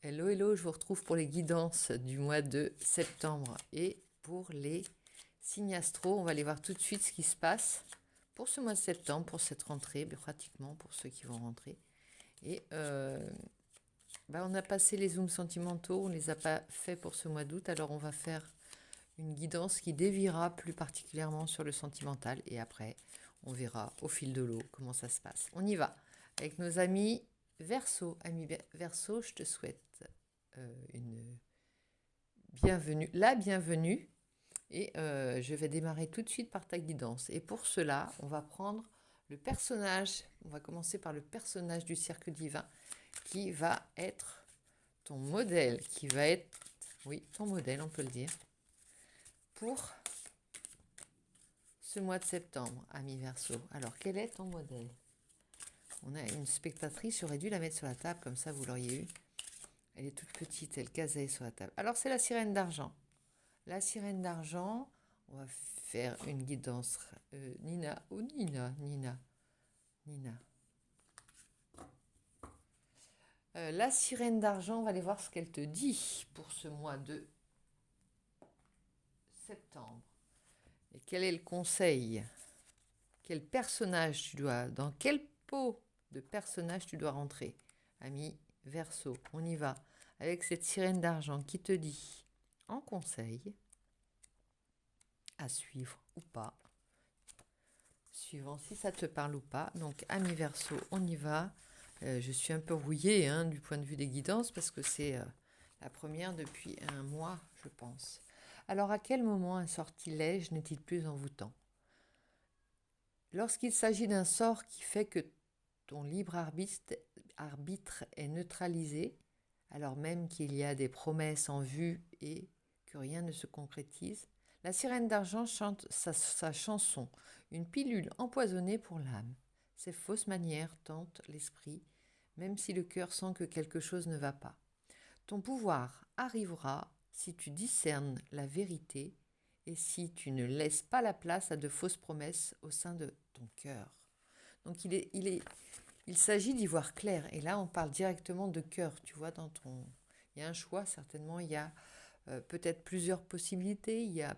Hello, hello, je vous retrouve pour les guidances du mois de septembre. Et pour les signes astro, on va aller voir tout de suite ce qui se passe pour ce mois de septembre, pour cette rentrée, pratiquement pour ceux qui vont rentrer. Et on a passé les zooms sentimentaux, on ne les a pas fait pour ce mois d'août, alors on va faire une guidance qui déviera plus particulièrement sur le sentimental. Et après, on verra au fil de l'eau comment ça se passe. On y va avec nos amis Verseau. Amis Verseau, je te souhaite une bienvenue. Et je vais démarrer tout de suite par ta guidance. Et pour cela, on va prendre le personnage. On va commencer par le personnage du cercle divin qui va être ton modèle, qui va être, oui, ton modèle, on peut le dire, pour ce mois de septembre, ami Verseau. Alors, quel est ton modèle? On a une spectatrice, j'aurais dû la mettre sur la table, comme ça vous l'auriez eu. Elle est toute petite, elle casait sur la table. Alors, c'est la sirène d'argent. La sirène d'argent, on va faire une guidance. Nina. La sirène d'argent, on va aller voir ce qu'elle te dit pour ce mois de septembre. Et quel est le conseil? Quel personnage tu dois, dans quelle peau de personnage tu dois rentrer? Ami Verseau, on y va. Avec cette sirène d'argent qui te dit, en conseil, à suivre ou pas, suivant si ça te parle ou pas. Donc, ami Verseau, on y va. Je suis un peu rouillée du point de vue des guidances parce que c'est la première depuis un mois, je pense. Alors, à quel moment un sortilège n'est-il plus envoûtant? Lorsqu'il s'agit d'un sort qui fait que ton libre arbitre est neutralisé, alors même qu'il y a des promesses en vue et que rien ne se concrétise, la sirène d'argent chante sa chanson, une pilule empoisonnée pour l'âme. Ses fausses manières tentent l'esprit, même si le cœur sent que quelque chose ne va pas. Ton pouvoir arrivera si tu discernes la vérité et si tu ne laisses pas la place à de fausses promesses au sein de ton cœur. Donc il s'agit d'y voir clair. Et là, on parle directement de cœur. Tu vois, il y a un choix, certainement. Il y a peut-être plusieurs possibilités. Il y a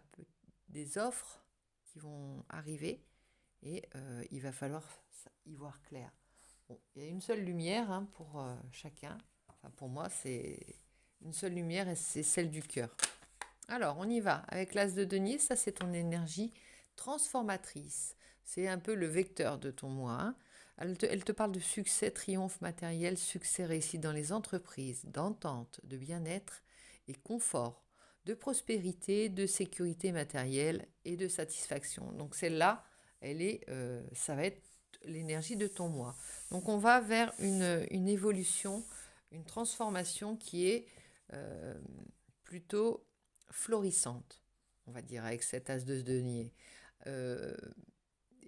des offres qui vont arriver. Et il va falloir y voir clair. Bon, il y a une seule lumière pour chacun. Enfin, pour moi, c'est une seule lumière et c'est celle du cœur. Alors, on y va. Avec l'as de denier, ça, c'est ton énergie transformatrice. C'est un peu le vecteur de ton moi. Elle te parle de succès, triomphe matériel, succès réussi dans les entreprises, d'entente, de bien-être et confort, de prospérité, de sécurité matérielle et de satisfaction. Donc celle-là, ça va être l'énergie de ton moi. Donc on va vers une évolution, une transformation qui est plutôt florissante, on va dire, avec cet as de denier.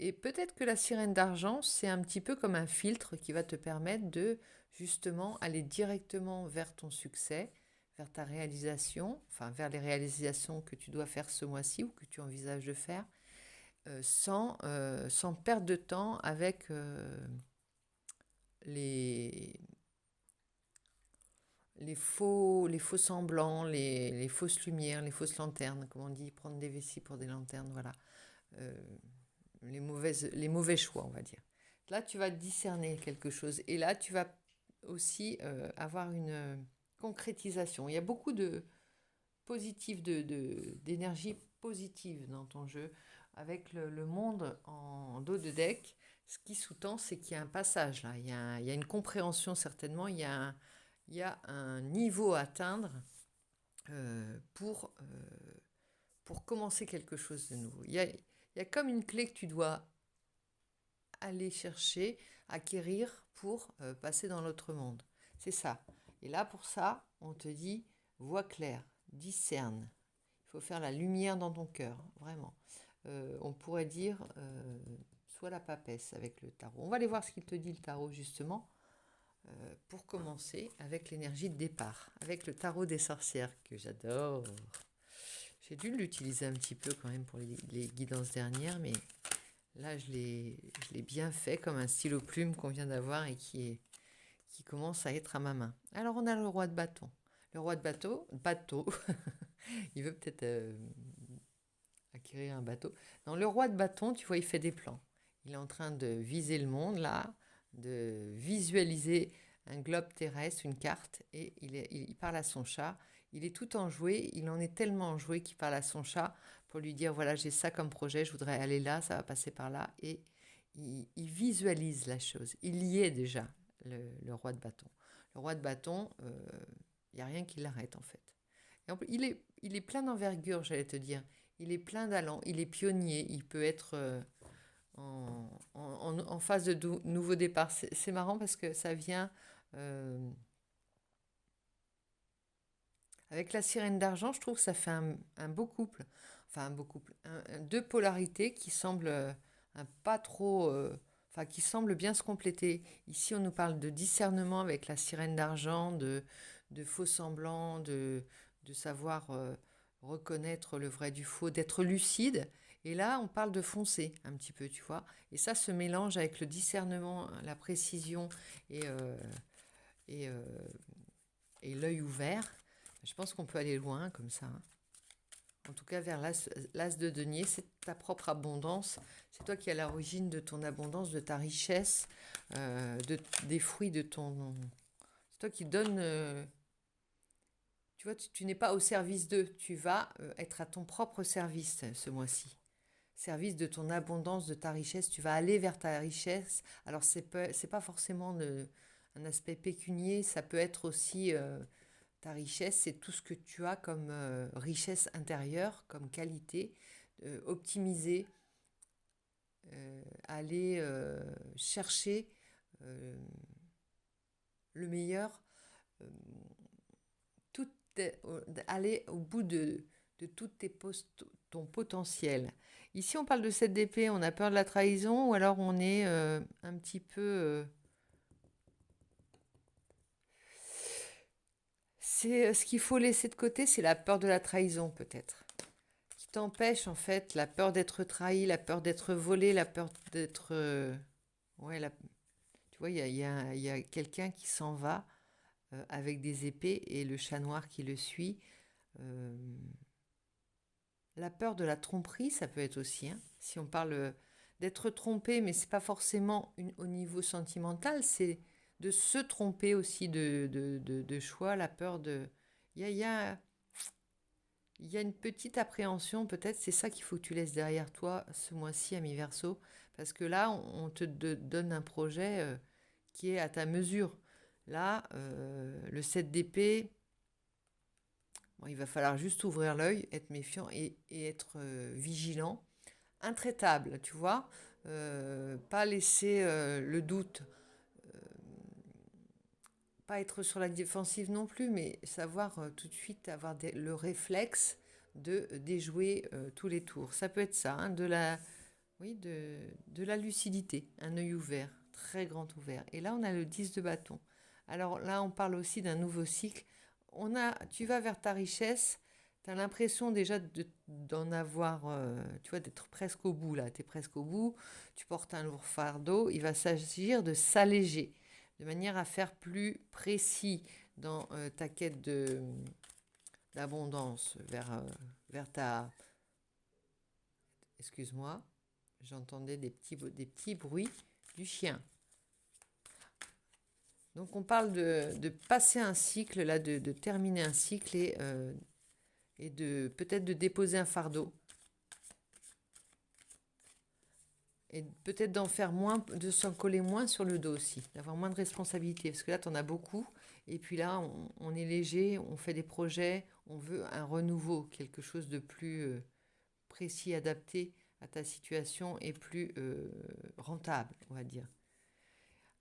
Et peut-être que la sirène d'argent, c'est un petit peu comme un filtre qui va te permettre de justement aller directement vers ton succès, vers ta réalisation, enfin vers les réalisations que tu dois faire ce mois-ci ou que tu envisages de faire, sans perdre de temps avec les, les faux semblants, les fausses lumières, les fausses lanternes, comme on dit, prendre des vessies pour des lanternes, voilà. Euh, les mauvais choix, on va dire. Là, tu vas discerner quelque chose. Et là, tu vas aussi avoir une concrétisation. Il y a beaucoup de positif, d'énergie positive dans ton jeu. Avec le monde en dos de deck, ce qui sous-tend, c'est qu'il y a un passage là. Il y a une compréhension certainement. Il y a un niveau à atteindre pour commencer quelque chose de nouveau. Il y a comme une clé que tu dois aller chercher, acquérir pour passer dans l'autre monde. C'est ça. Et là, pour ça, on te dit, vois clair, discerne. Il faut faire la lumière dans ton cœur, vraiment. On pourrait dire, sois la papesse avec le tarot. On va aller voir ce qu'il te dit le tarot, justement, pour commencer avec l'énergie de départ, avec le tarot des sorcières, que j'adore. J'ai dû l'utiliser un petit peu quand même pour les guidances dernières, mais là, je l'ai bien fait comme un stylo plume qu'on vient d'avoir et qui qui commence à être à ma main. Alors on a le roi de bâton. Le roi de bateau, il veut peut-être acquérir un bateau. Non, le roi de bâton, tu vois, il fait des plans. Il est en train de viser le monde, là, de visualiser un globe terrestre, une carte, et il parle à son chat. Il est tout enjoué, il en est tellement enjoué qu'il parle à son chat pour lui dire, voilà, j'ai ça comme projet, je voudrais aller là, ça va passer par là. Et il visualise la chose. Il y est déjà, le roi de bâton. Le roi de bâton, il n'y a rien qui l'arrête, en fait. Et en plus, il est plein d'envergure, j'allais te dire. Il est plein d'allant, il est pionnier, il peut être en phase de nouveau départ. C'est marrant parce que ça vient avec la sirène d'argent, je trouve que ça fait un beau couple. Enfin, un beau couple. Deux polarités qui semblent pas trop. Enfin, qui semblent bien se compléter. Ici, on nous parle de discernement avec la sirène d'argent, de faux semblants, de savoir reconnaître le vrai du faux, d'être lucide. Et là, on parle de foncer un petit peu, tu vois. Et ça se mélange avec le discernement, la précision et, euh, et, euh, et l'œil ouvert. Je pense qu'on peut aller loin comme ça, hein. En tout cas, vers l'as de denier, c'est ta propre abondance. C'est toi qui es à l'origine de ton abondance, de ta richesse, des fruits de ton... C'est toi qui donnes... tu vois, tu n'es pas au service d'eux. Tu vas être à ton propre service ce mois-ci. Service de ton abondance, de ta richesse. Tu vas aller vers ta richesse. Alors, c'est pas forcément un aspect pécunier. Ça peut être aussi... ta richesse, c'est tout ce que tu as comme richesse intérieure, comme qualité, optimiser, aller chercher euh, le meilleur, euh, aller au bout de tout ton potentiel. Ici, on parle de cette d'épée, on a peur de la trahison, ou alors on est un petit peu... c'est ce qu'il faut laisser de côté, c'est la peur de la trahison, peut-être. Qui t'empêche en fait la peur d'être trahi, la peur d'être volé, la peur d'être... ouais, tu vois, il y a quelqu'un qui s'en va avec des épées et le chat noir qui le suit. Euh, la peur de la tromperie, ça peut être aussi, hein. Si on parle d'être trompé, mais c'est pas forcément au niveau sentimental, c'est de se tromper aussi de choix, la peur de... Il y a Il y a une petite appréhension, peut-être, c'est ça qu'il faut que tu laisses derrière toi ce mois-ci, ami Verseau, parce que là, on te donne un projet qui est à ta mesure. Là, le 7 d'épée, bon, il va falloir juste ouvrir l'œil, être méfiant et être vigilant, intraitable, tu vois, pas laisser le doute, pas être sur la défensive non plus, mais savoir tout de suite avoir le réflexe de déjouer tous les tours. Ça peut être ça, hein, oui, de la lucidité, un œil ouvert, très grand ouvert. Et là, on a le 10 de bâton. Alors là, on parle aussi d'un nouveau cycle. Tu vas vers ta richesse, tu as l'impression déjà d'en avoir, tu vois, d'être presque au bout là. Tu es presque au bout, tu portes un lourd fardeau. Il va s'agir de s'alléger, de manière à faire plus précis dans ta quête d'abondance vers ta... Excuse-moi, j'entendais des petits bruits du chien. Donc on parle de passer un cycle, là, de terminer un cycle et de peut-être de déposer un fardeau. Et peut-être d'en faire moins, de s'en coller moins sur le dos aussi, d'avoir moins de responsabilités. Parce que là, tu en as beaucoup. Et puis là, on est léger, on fait des projets, on veut un renouveau, quelque chose de plus précis, adapté à ta situation et plus rentable, on va dire.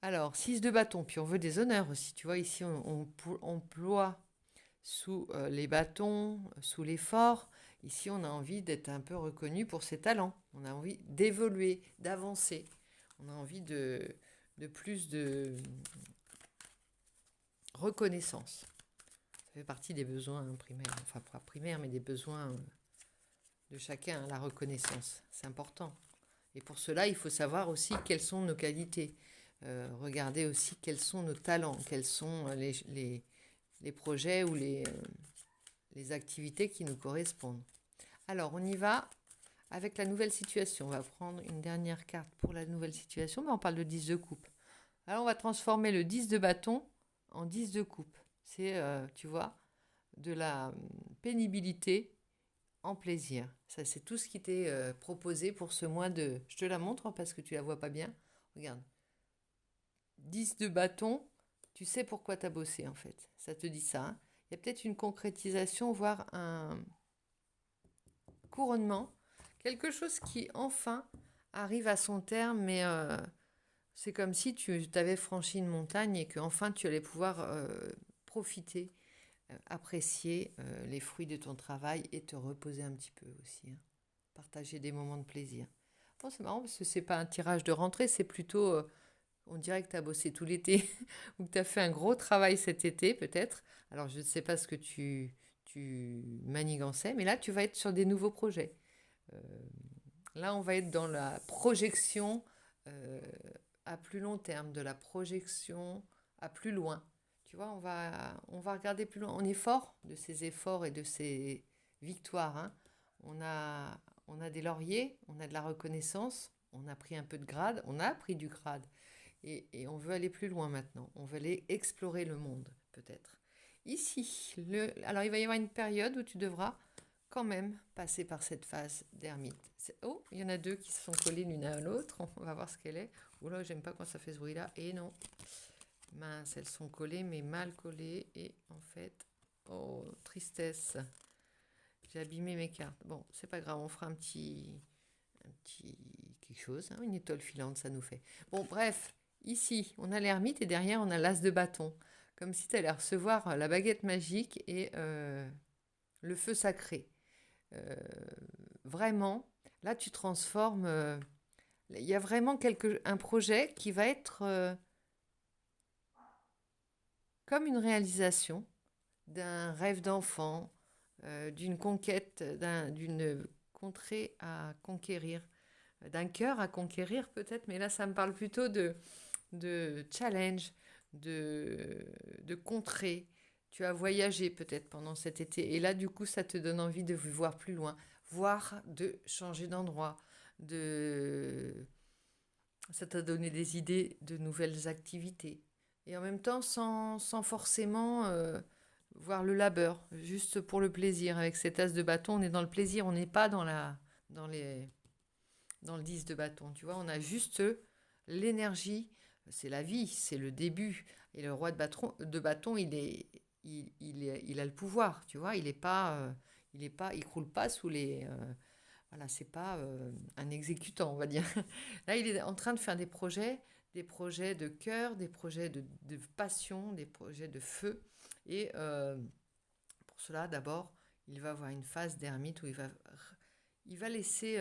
Alors, 6 de bâton, puis on veut des honneurs aussi. Tu vois, ici, on emploie sous les bâtons, sous l'effort. Ici, on a envie d'être un peu reconnu pour ses talents. On a envie d'évoluer, d'avancer. On a envie de plus de reconnaissance. Ça fait partie des besoins primaires, enfin pas primaires, mais des besoins de chacun, la reconnaissance. C'est important. Et pour cela, il faut savoir aussi quelles sont nos qualités. regarder aussi quels sont nos talents, quels sont les projets ou les activités qui nous correspondent. Alors, on y va avec la nouvelle situation. On va prendre une dernière carte pour la nouvelle situation, mais on parle de 10 de coupe. Alors, on va transformer le 10 de bâton en 10 de coupe. C'est, tu vois, de la pénibilité en plaisir. Ça, c'est tout ce qui t'est proposé pour ce mois de... Je te la montre parce que tu la vois pas bien. Regarde. 10 de bâton, tu sais pourquoi tu as bossé en fait. Ça te dit ça. Hein. Il y a peut-être une concrétisation, voire un couronnement. Quelque chose qui enfin arrive à son terme, mais c'est comme si tu avais franchi une montagne et qu'enfin tu allais pouvoir profiter, apprécier les fruits de ton travail et te reposer un petit peu aussi. Hein. Partager des moments de plaisir. Bon, c'est marrant parce que c'est pas un tirage de rentrée, c'est plutôt... on dirait que tu as bossé tout l'été ou que tu as fait un gros travail cet été peut-être. Alors je ne sais pas ce que tu manigançais, mais là tu vas être sur des nouveaux projets. Euh, Là on va être dans la projection euh, à plus long terme, de la projection à plus loin. Tu vois, on va regarder plus loin. On est fort de ces efforts et de ces victoires. Hein. On a des lauriers, on a de la reconnaissance, on a pris un peu de grade, on a pris du grade. Et on veut aller plus loin maintenant. On veut aller explorer le monde, peut-être. Ici, alors il va y avoir une période où tu devras quand même passer par cette phase d'ermite. Oh, il y en a deux qui se sont collées l'une à l'autre. On va voir ce qu'elle est. Oh là, j'aime pas quand ça fait ce bruit-là. Et non. Mince, elles sont collées, mais mal collées. Et en fait, oh, tristesse. J'ai abîmé mes cartes. Bon, c'est pas grave, on fera un petit quelque chose. Hein, une étoile filante, ça nous fait. Bon, bref, ici, on a l'ermite et derrière, on a l'as de bâton. Comme si tu allais recevoir la baguette magique et le feu sacré. Vraiment, là, tu transformes. Il y a vraiment un projet qui va être comme une réalisation d'un rêve d'enfant, d'une conquête, d'une contrée à conquérir, d'un cœur à conquérir peut-être, mais là ça me parle plutôt de challenge, de contrée. Tu as voyagé peut-être pendant cet été et là du coup ça te donne envie de voir plus loin, voire de changer d'endroit, ça t'a donné des idées de nouvelles activités. Et en même temps sans forcément voir le labeur, juste pour le plaisir. Avec cet as de bâton, on est dans le plaisir, on n'est pas dans les, dans le 10 de bâton. Tu vois, on a juste l'énergie, c'est la vie, c'est le début. Et le roi de bâton il a le pouvoir, tu vois, il croule pas sous les... voilà, c'est pas un exécutant, on va dire. Là, il est en train de faire des projets de cœur, des projets de passion, des projets de feu. Et pour cela, d'abord, il va avoir une phase d'ermite où il va laisser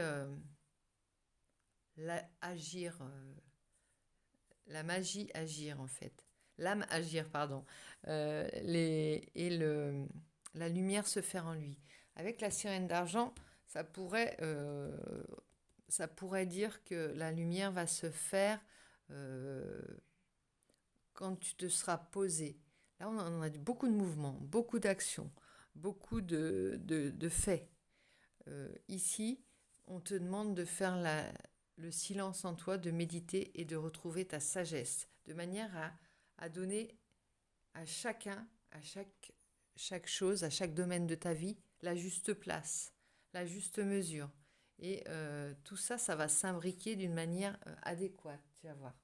agir, la magie agir en fait, l'âme agir, pardon, la lumière se faire en lui. Avec la sirène d'argent, ça pourrait dire que la lumière va se faire euh, quand tu te seras posé. Là, on a beaucoup de mouvements, beaucoup d'actions, beaucoup de faits. Ici, on te demande de faire le silence en toi, de méditer et de retrouver ta sagesse, de manière à donner à chacun, à chaque chose, à chaque domaine de ta vie, la juste place, la juste mesure. Et tout ça, ça va s'imbriquer d'une manière adéquate, tu vas voir.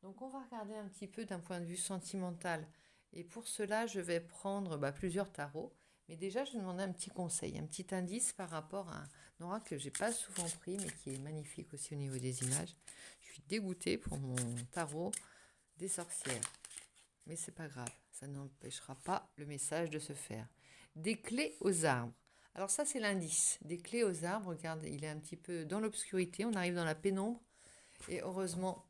Donc on va regarder un petit peu d'un point de vue sentimental. Et pour cela, je vais prendre plusieurs tarots. Mais déjà, je vais demander un petit conseil, un petit indice par rapport à un oracle que je n'ai pas souvent pris, mais qui est magnifique aussi au niveau des images. Je suis dégoûtée pour mon tarot des sorcières. Mais c'est pas grave, ça n'empêchera pas le message de se faire. Des clés aux arbres. Alors ça, c'est l'indice. Des clés aux arbres, regarde, il est un petit peu dans l'obscurité, on arrive dans la pénombre. Et heureusement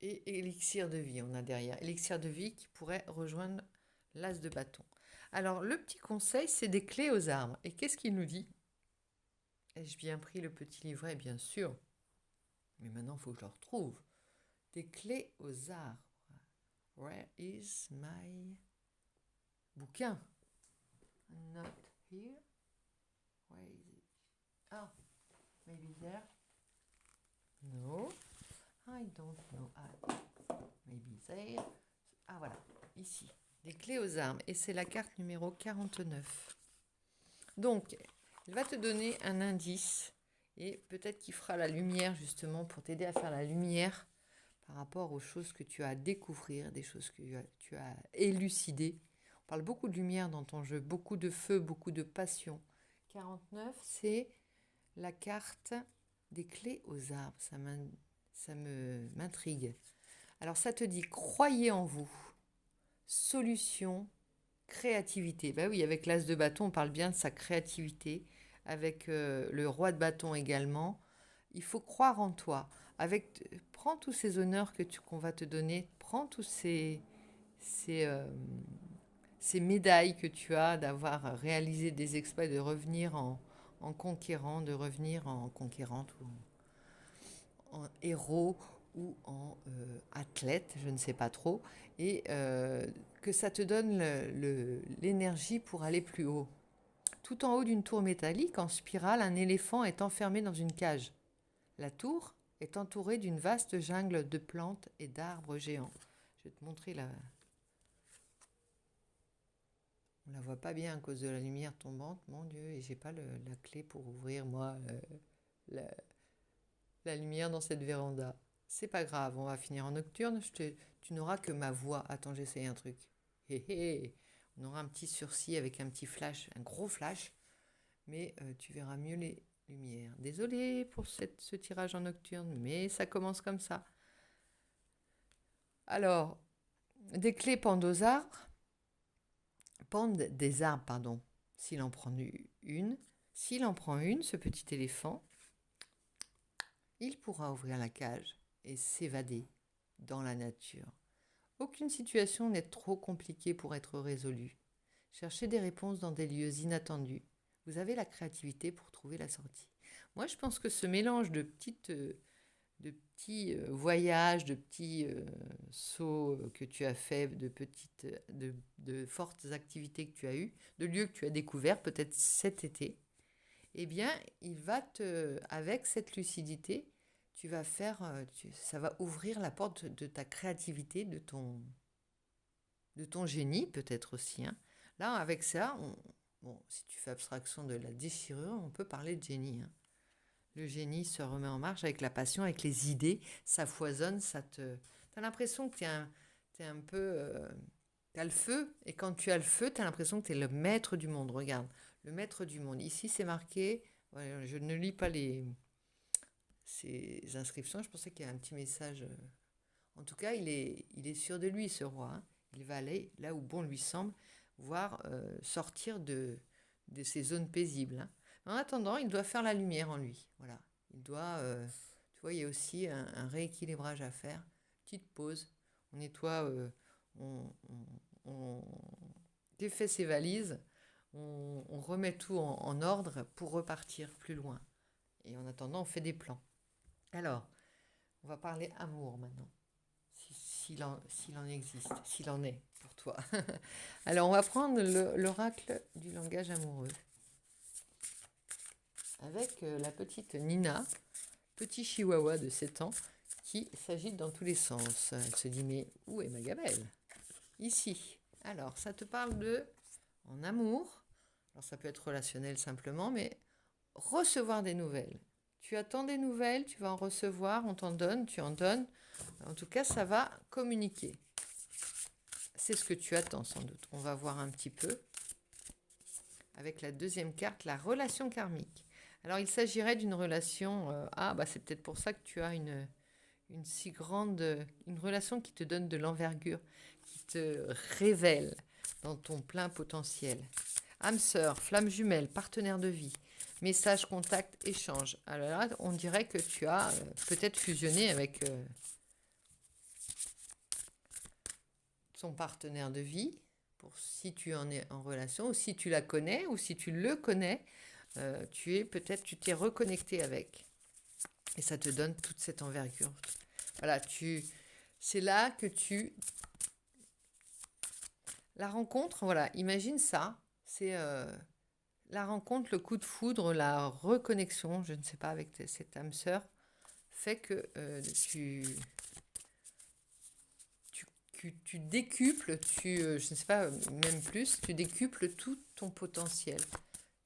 et élixir de vie, on a derrière. Élixir de vie qui pourrait rejoindre l'as de bâton. Alors, le petit conseil, c'est des clés aux arbres. Et qu'est-ce qu'il nous dit? Ai-je bien pris le petit livret? Bien sûr. Mais maintenant, il faut que je le retrouve. Des clés aux arbres. Where is my bouquin? Not here. Where is it? Ah, maybe there. No, I don't know. Maybe there. Ah voilà, ici. Des clés aux arbres. Et c'est la carte numéro 49. Donc, elle va te donner un indice. Et peut-être qu'il fera la lumière justement pour t'aider à faire la lumière par rapport aux choses que tu as à découvrir, des choses que tu as élucidées. On parle beaucoup de lumière dans ton jeu, beaucoup de feu, beaucoup de passion. 49, c'est la carte des clés aux arbres. Ça m'intrigue. Alors ça te dit, croyez en vous. Solution, créativité. Ben oui, avec l'as de bâton, on parle bien de sa créativité. Avec le roi de bâton également. Il faut croire en toi. Prends tous ces honneurs qu'on va te donner, prends tous ces médailles que tu as d'avoir réalisé des exploits, de revenir en conquérant, de revenir en conquérante ou en héros ou en athlète, je ne sais pas trop, et que ça te donne l'énergie pour aller plus haut. Tout en haut d'une tour métallique, en spirale, un éléphant est enfermé dans une cage. La tour est entourée d'une vaste jungle de plantes et d'arbres géants. Je vais te montrer la... On ne la voit pas bien à cause de la lumière tombante, mon Dieu, et j'ai pas la clé pour ouvrir, moi, la lumière dans cette véranda. C'est pas grave, on va finir en nocturne, tu n'auras que ma voix. Attends, j'essaye un truc. Hé hé. On aura un petit sursis avec un petit flash, un gros flash, mais tu verras mieux les lumières. Désolée pour ce tirage en nocturne, mais ça commence comme ça. Alors, des clés pendent des arbres, s'il en prend une. S'il en prend une, ce petit éléphant, il pourra ouvrir la cage et s'évader dans la nature. Aucune situation n'est trop compliquée pour être résolue. Cherchez des réponses dans des lieux inattendus. Vous avez la créativité pour trouver la sortie. Moi, je pense que ce mélange de petits voyages, de petits sauts que tu as fait, de fortes activités que tu as eues, de lieux que tu as découverts peut-être cet été, eh bien, avec cette lucidité, tu vas ça va ouvrir la porte de ta créativité, de ton génie peut-être aussi. Hein. Là, avec ça, si tu fais abstraction de la déchirure, on peut parler de génie. Hein. Le génie se remet en marche avec la passion, avec les idées, ça foisonne, t'as l'impression que t'es un peu... t'as le feu, et quand tu as le feu, t'as l'impression que t'es le maître du monde. Regarde, le maître du monde. Ici, c'est marqué, je ne lis pas ces inscriptions, je pensais qu'il y a un petit message. En tout cas, il est sûr de lui, ce roi. Hein. Il va aller là où bon lui semble, voire sortir de ces zones paisibles. Hein. En attendant, il doit faire la lumière en lui. Voilà. Il doit, tu vois, il y a aussi un rééquilibrage à faire. Petite pause. On nettoie, on défait ses valises, on remet tout en ordre pour repartir plus loin. Et en attendant, on fait des plans. Alors, on va parler amour maintenant. S'il en existe, s'il en est pour toi. Alors, on va prendre l'oracle du langage amoureux. Avec la petite Nina, petit chihuahua de 7 ans, qui s'agite dans tous les sens. Elle se dit, mais où est ma gamelle? Ici. Alors, ça te parle en amour. Alors, ça peut être relationnel simplement, mais recevoir des nouvelles. Tu attends des nouvelles, tu vas en recevoir, on t'en donne, tu en donnes. En tout cas, ça va communiquer. C'est ce que tu attends sans doute. On va voir un petit peu. Avec la deuxième carte, la relation karmique. Alors, il s'agirait d'une relation... c'est peut-être pour ça que tu as une si grande... Une relation qui te donne de l'envergure, qui te révèle dans ton plein potentiel. Âme sœur, flamme jumelle, partenaire de vie, message, contact, échange. Alors là, on dirait que tu as peut-être fusionné avec son partenaire de vie, pour si tu en es en relation, ou si tu la connais, ou si tu le connais, tu t'es reconnecté avec. Et ça te donne toute cette envergure. Voilà, tu C'est là que tu... La rencontre, voilà, imagine ça. C'est la rencontre, le coup de foudre, la reconnexion, je ne sais pas, avec cette âme sœur, fait que tu décuples, je ne sais pas, même plus, tu décuples tout ton potentiel.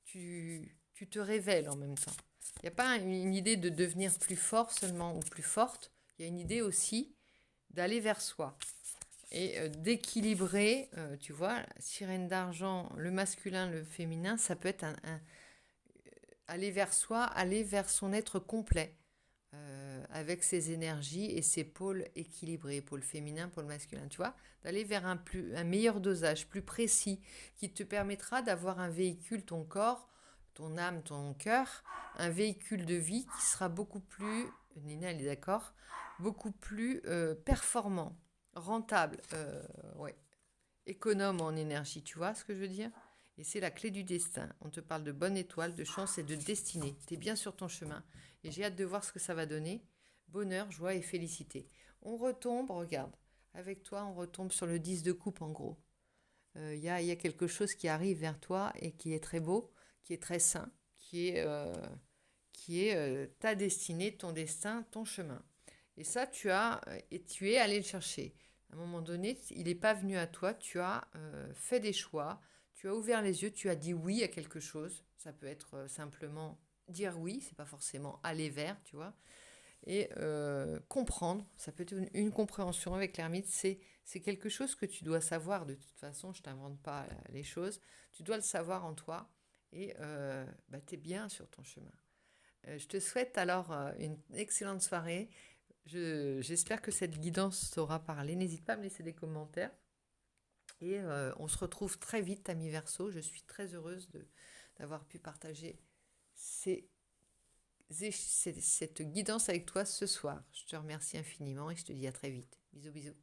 Tu te révèles en même temps. Il n'y a pas une idée de devenir plus fort seulement ou plus forte. Il y a une idée aussi d'aller vers soi et d'équilibrer, tu vois, sirène d'argent, le masculin, le féminin, ça peut être aller vers soi, aller vers son être complet, avec ses énergies et ses pôles équilibrés, pôle féminin, pôle masculin, tu vois, d'aller vers un meilleur dosage, plus précis, qui te permettra d'avoir un véhicule, ton corps, ton âme, ton cœur, un véhicule de vie qui sera beaucoup plus, Nina elle est d'accord, beaucoup plus performant, rentable, ouais, économe en énergie, tu vois ce que je veux dire? Et c'est la clé du destin. On te parle de bonne étoile, de chance et de destinée. Tu es bien sur ton chemin. Et j'ai hâte de voir ce que ça va donner. Bonheur, joie et félicité. On retombe, regarde. Avec toi, on retombe sur le 10 de coupe en gros. Y a quelque chose qui arrive vers toi et qui est très beau, qui est très sain, qui est ta destinée, ton destin, ton chemin. Et ça, tu es allé le chercher. À un moment donné, il n'est pas venu à toi, tu as fait des choix, tu as ouvert les yeux, tu as dit oui à quelque chose. Ça peut être simplement dire oui, c'est pas forcément aller vers, tu vois. Et comprendre, ça peut être une compréhension avec l'ermite, c'est quelque chose que tu dois savoir de toute façon, je t'invente pas les choses, tu dois le savoir en toi et tu es bien sur ton chemin. Je te souhaite alors une excellente soirée. J'espère que cette guidance t'aura parlé. N'hésite pas à me laisser des commentaires. Et on se retrouve très vite, ami Verseau. Je suis très heureuse d'avoir pu partager cette guidance avec toi ce soir. Je te remercie infiniment et je te dis à très vite. Bisous, bisous.